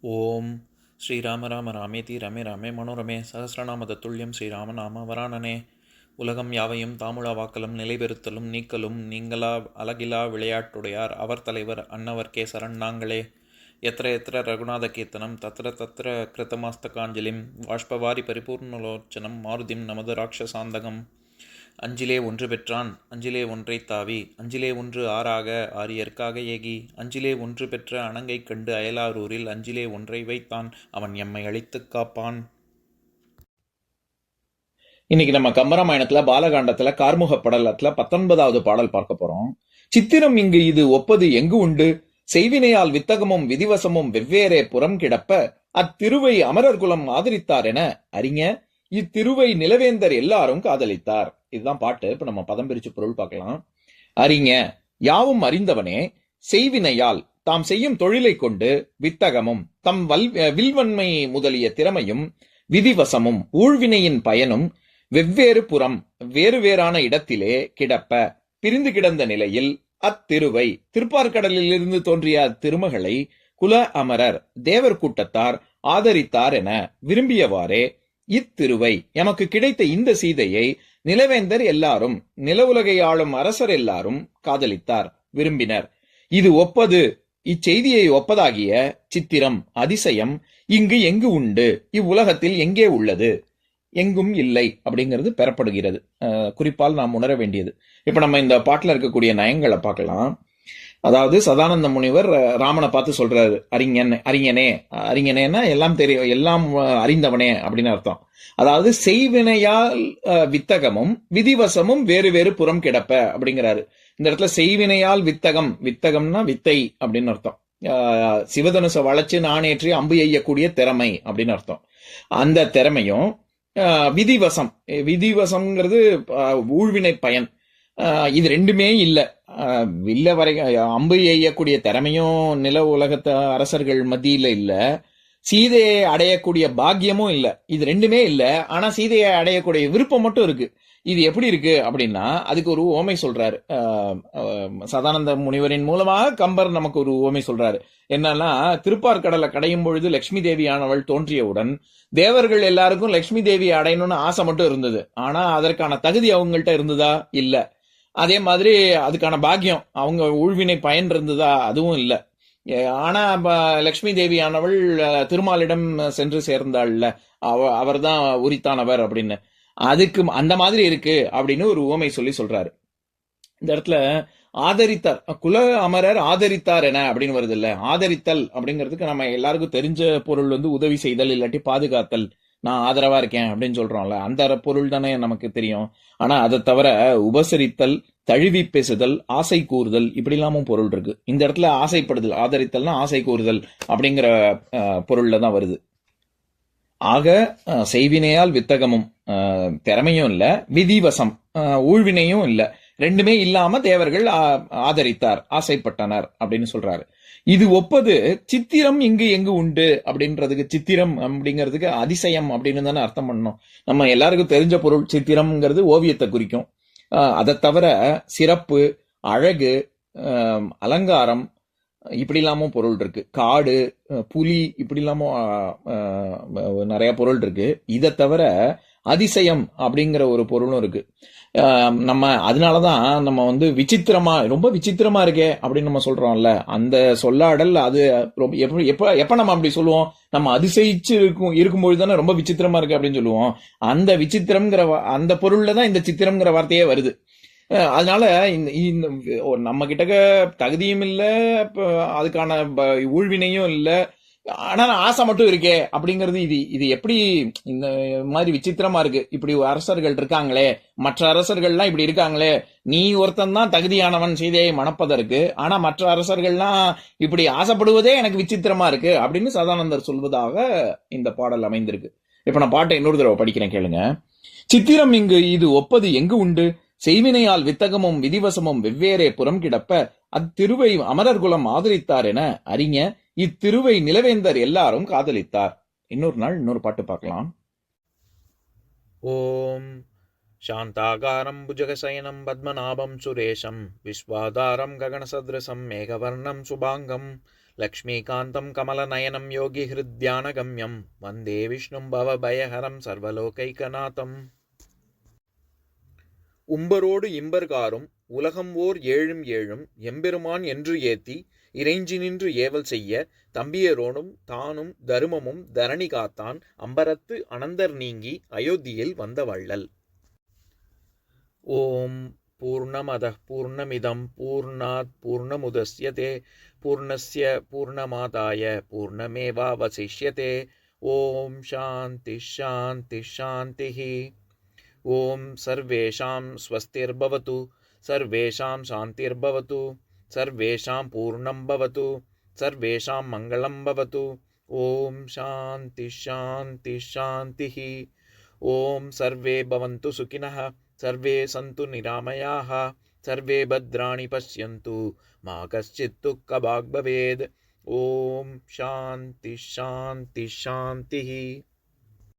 ஓம் ஸ்ரீராம ராம ராமேதி ரமே ராமே மனோரமே சகசிரநாம தத்துல்யம் ஸ்ரீராம நாம வராணனே. உலகம் யாவையும் தாமுழா வாக்கலும் நிலைபெறுத்தலும் நீக்கலும் நீங்களா அழகிலா விளையாட்டுடையார் அவர் தலைவர் அன்னவர் சரண் நாங்களே. எத்திர எத்திர ரகுநாத கீர்த்தனம் தத்திர தத்திர கிருத்தமாஸ்தகாஞ்சலிம் வாஷ்பவாரி பரிபூர்ணலோச்சனம் மாருதிம் நமது ராட்சசாந்தகம். அஞ்சிலே ஒன்று பெற்றான் அஞ்சிலே ஒன்றை தாவி அஞ்சிலே ஒன்று ஆறாக ஆரியர்க்காக ஏகி அஞ்சிலே ஒன்று பெற்ற அணங்கை கண்டு அயலாரூரில் அஞ்சிலே ஒன்றை வைத்தான் அவன் எம்மை அழித்துக் காப்பான். இன்னைக்கு நம்ம கம்பராமாயணத்துல பாலகாண்டத்துல கார்முக படலத்துல 19வது பாடல் பார்க்க போறோம். சித்திரம் இங்கு இது ஒப்பது எங்கு உண்டு, செய்வினையால் வித்தகமும் விதிவசமும் வெவ்வேறே புறம் கிடப்ப அத்திருவை அமரர் குலம் ஆதரித்தார் என அறிஞ இத்திருவை நிலவேந்தர் எல்லாரும் காதலித்தார். இதுதான் பாட்டு. இப்ப நம்ம பதம் பிரிச்சு பொருள் பார்க்கலாம். அறிஞ யாவும் அறிந்தவனே, செய்வினையால் தாம் செய்யும் தொழிலை கொண்டு வித்தகமும் தம் வில்வன்மை முதலிய திறமையும் விதிவசமும் ஊழ்வினையின் பயனும் வெவ்வேறு புறம் வேறு வேறான இடத்திலே கிடப்ப பிரிந்து கிடந்த நிலையில் அத்திருவை திருப்பார்கடலில் இருந்து தோன்றிய திருமகளை குல அமரர் தேவர் கூட்டத்தார் ஆதரித்தார் என விரும்பியவாறே இத்திருவை எமக்கு கிடைத்த இந்த சீதையை நிலவேந்தர் எல்லாரும் நில உலகை ஆளும் அரசர் எல்லாரும் காதலித்தார், விரும்பினர். இது ஒப்பது இச்செய்தியை ஒப்பதாகிய சித்திரம் அதிசயம் இங்கு எங்கு உண்டு, இவ்வுலகத்தில் எங்கே உள்ளது, எங்கும் இல்லை அப்படிங்கிறது பெறப்படுகிறது. குறிப்பால் நாம் உணர வேண்டியது. இப்ப நம்ம இந்த பாட்டுல இருக்கக்கூடிய நயங்களை பார்க்கலாம். அதாவது சதானந்த முனிவர் ராமனை பார்த்து சொல்றாரு, அறிஞனே. அறிஞனேன்னா எல்லாம் தெரியும், எல்லாம் அறிந்தவனே அப்படின்னு அர்த்தம். அதாவது செய்வினையால் வித்தகமும் விதிவசமும் வேறு வேறு புறம் கிடப்ப அப்படிங்கிறாரு. இந்த இடத்துல செய்வினையால் வித்தகம், வித்தகம்னா வித்தை அப்படின்னு அர்த்தம். சிவதனுச வளைச்சு நாணேற்றி அம்பு எய்யக்கூடிய திறமை அப்படின்னு அர்த்தம். அந்த திறமையும் விதிவசம், விதிவசம்ங்கிறது ஊழ்வினை பயன், இது ரெண்டுமே இல்லை. வில்ல வரை அம்பு எய்யக்கூடிய திறமையும் நில உலகத்து அரசர்கள் மத்தியில இல்ல, சீதையை அடையக்கூடிய பாக்கியமும் இல்ல, இது ரெண்டுமே இல்ல. ஆனா சீதையை அடையக்கூடிய விருப்பம் மட்டும் இருக்கு. இது எப்படி இருக்கு அப்படின்னா அதுக்கு ஒரு உவமை சொல்றாரு. சதானந்த முனிவரின் மூலமாக கம்பர் நமக்கு ஒரு உவமை சொல்றாரு. என்னன்னா, திருப்பார்கடலை கடையும் பொழுது லட்சுமி தேவியானவள் தோன்றியவுடன் தேவர்கள் எல்லாருக்கும் லட்சுமி தேவியை அடையணும்னு ஆசை மட்டும் இருந்தது. ஆனா அதற்கான தகுதி அவங்கள்ட்ட இருந்ததா? இல்ல. அதே மாதிரி அதுக்கான பாக்கியம், அவங்க ஊழ்வினை பயன் இருந்ததா? அதுவும் இல்லை. ஆனா லட்சுமி தேவியானவள் திருமாலிடம் சென்று சேர்ந்தாள்ல, அவர் தான் உரித்தானவர் அப்படின்னு. அதுக்கு அந்த மாதிரி இருக்கு அப்படின்னு ஒரு உவமை சொல்றாரு. இந்த இடத்துல ஆதரித்தார், குல அமரர் ஆதரித்தார் என அப்படின்னு வருது இல்ல. ஆதரித்தல் அப்படிங்கிறதுக்கு நம்ம எல்லாருக்கும் தெரிஞ்ச பொருள் உதவி செய்தல், இல்லாட்டி பாதுகாத்தல். நான் ஆதரவா இருக்கேன் அப்படின்னு சொல்றோம்ல, அந்த பொருள் தானே நமக்கு தெரியும். ஆனா அதை தவிர உபசரித்தல், தழுவி பேசுதல், ஆசை கூறுதல், இப்படி இல்லாமும் பொருள் இருக்கு. இந்த இடத்துல ஆசைப்படுதல், ஆதரித்தல்னா ஆசை கூறுதல் அப்படிங்கிற பொருள்ல தான் வருது. ஆக செய்வினையால் வித்தகமும் திறமையும் இல்ல, விதிவசம் ஊழ்வினையும் இல்ல, ரெண்டுமே இல்லாம தேவர்கள் ஆதரித்தார், ஆசைப்பட்டனர் அப்படின்னு சொல்றாரு. இது ஒப்பது சித்திரம் இங்கு எங்கு உண்டு அப்படின்றதுக்கு, சித்திரம் அப்படிங்கிறதுக்கு அதிசயம் அப்படின்னு தானே அர்த்தம் பண்ணணும். நம்ம எல்லாருக்கும் தெரிஞ்ச பொருள் சித்திரம்ங்கிறது ஓவியத்தை குறிக்கும். அதை தவிர சிறப்பு, அழகு, அலங்காரம், இப்படி இல்லாமும் பொருள் இருக்கு. காடு, புலி, இப்படி இல்லாமும் நிறைய பொருள் இருக்கு. இதை தவிர அதிசயம் அப்படிங்கிற ஒரு பொருளும் இருக்கு. நம்ம அதனாலதான் நம்ம விசித்திரமா, ரொம்ப விசித்திரமா இருக்கே அப்படின்னு நம்ம சொல்றோம்ல, அந்த சொல்லாடல் அது எப்ப நம்ம அப்படி சொல்லுவோம், நம்ம அதிசயிச்சு இருக்கும்பொழுது தானே ரொம்ப விசித்திரமா இருக்கு அப்படின்னு சொல்லுவோம். அந்த விசித்திரம்ங்கிற அந்த பொருள்ல தான் இந்த சித்திரம்ங்கிற வார்த்தையே வருது. அதனால இந்த நம்ம கிட்ட தகுதியும் இல்ல, அதுக்கான ஊழ்வினையும் இல்ல, ஆனா ஆசை மட்டும் இருக்கே அப்படிங்கிறது இது எப்படி இந்த மாதிரி விசித்திரமா இருக்கு. இப்படி அரசர்கள் இருக்காங்களே, மற்ற அரசர்கள்லாம் இப்படி இருக்காங்களே, நீ ஒருத்தன் தான் தகுதியானவன் சீதையை மணப்பதற்கு, ஆனா மற்ற அரசர்கள்லாம் இப்படி ஆசைப்படுவதே எனக்கு விசித்திரமா இருக்கு அப்படின்னு சதானந்தர் சொல்வதாக இந்த பாடல் அமைந்திருக்கு. இப்ப நான் பாட்டை இன்னொரு தடவை படிக்கிறேன், கேளுங்க. சித்திரம் இங்கு இது ஒப்பது எங்கு உண்டு, செய்வினையால் வித்தகமும் விதிவசமும் வெவ்வேறே புறம் கிடப்ப அத்திருவை அமரர் குலம் ஆதரித்தார் என அறிஞ இத்திருவை நிலவேந்தர் எல்லாரும் காதலித்தார். இன்னொரு நாள் இன்னொரு பாட்டு பார்க்கலாம். ஓம் சாந்தாகாரம் புஜகசயனம் பத்மநாபம் சுரேஷம் விஸ்வாதாரம் ககனசத்ரசம் மேகவர்ணம் சுபாங்கம் லக்ஷ்மீகாந்தம் கமலநயனம் யோகிஹிருத்யானகம்யம் வந்தே விஷ்ணும் பவபயஹரம் சர்வலோகைகநாதம். உம்பரோடு இம்பர்காரும் உலகம் ஓர் ஏழும் ஏழும் எம்பெருமான் என்று ஏத்தி இறைஞ்சி நின்று ஏவல் செய்ய தம்பியரோனும் தானும் தருமமும் தரணி காத்தான் அம்பரத்து அனந்தர் நீங்கி அயோத்தியில் வந்த வள்ளல். ஓம் பூர்ணமதః பூர்ணமிதம் பூர்ணாத் பூர்ணமுதஸ்யதே பூர்ணஸ்ய பூர்ணமாதாய பூர்ணமேவாவசிஷ்யதே. ஓம் சாந்தி ஷாந்தி ஷாந்திः. ஓம் சர்வேஷாம் ஸ்வஸ்திர்பவது சர்வேஷாம் சாந்திர்பவது சர்வேஷாம் பூர்ணம் பவது சர்வேஷாம் மங்களம் பவது. ஓம் சாந்தி ஷாந்தி ஷாந்திः. ஓம் சர்வே பவந்து சுகினः சர்வே சந்து நிராமயாः சர்வே பத்ராணி பஷ்யந்து மா கஷ்சித் துக்கபாக் பவேத். ஓம் சாந்தி ஷாந்தி ஷாந்திः.